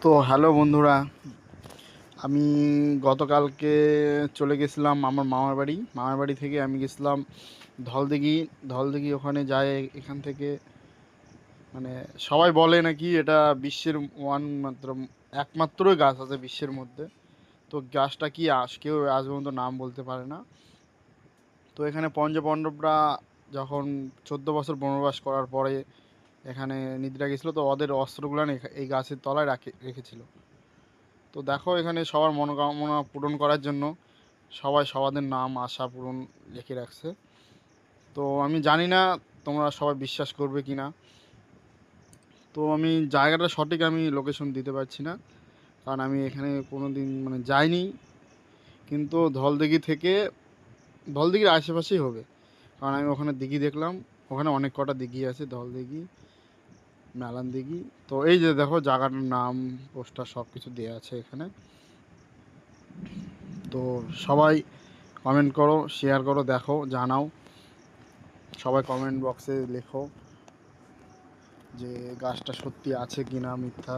তো হ্যালো বন্ধুরা, আমি গতকালকে চলে গেছিলাম আমার মামার বাড়ি থেকে আমি গেছিলাম ধলদিঘি। ধলদিঘি ওখানে যায় এখান থেকে, মানে সবাই বলে নাকি এটা বিশ্বের ওয়ান মাত্র একমাত্রই গাছ আছে বিশ্বের মধ্যে। তো গাছটা কি কেউ আজ পর্যন্ত নাম বলতে পারে না। তো এখানে পঞ্চপাণ্ডবরা যখন 14 বছর বনবাস করার পরে এখানে নিদ্রা গেছিলো, তো ওদের অস্ত্রগুলো এই গাছের তলায় রেখেছিল। তো দেখো, এখানে সবার মনোকামনা পূরণ করার জন্য সবাই সবাদের নাম আশা পূরণ লিখে রাখছে। তো আমি জানি না তোমরা সবাই বিশ্বাস করবে কি না। তো আমি জায়গাটা সঠিক আমি লোকেশন দিতে পারছি না, কারণ আমি এখানে কোনো দিন মানে যাইনি। কিন্তু ধলদিঘির আশেপাশেই হবে, কারণ আমি ওখানে দিঘি দেখলাম। ওখানে অনেক কটা দিঘি আছে, ধলদিঘি, মেলান দিঘি। তো এই যে দেখো, জায়গাটার নাম, পোস্টার সব কিছু দেওয়া আছে এখানে। তো সবাই কমেন্ট করো, শেয়ার করো, দেখো, জানাও। সবাই কমেন্ট বক্সে লেখো যে গাছটা সত্যি আছে কি না মিথ্যা।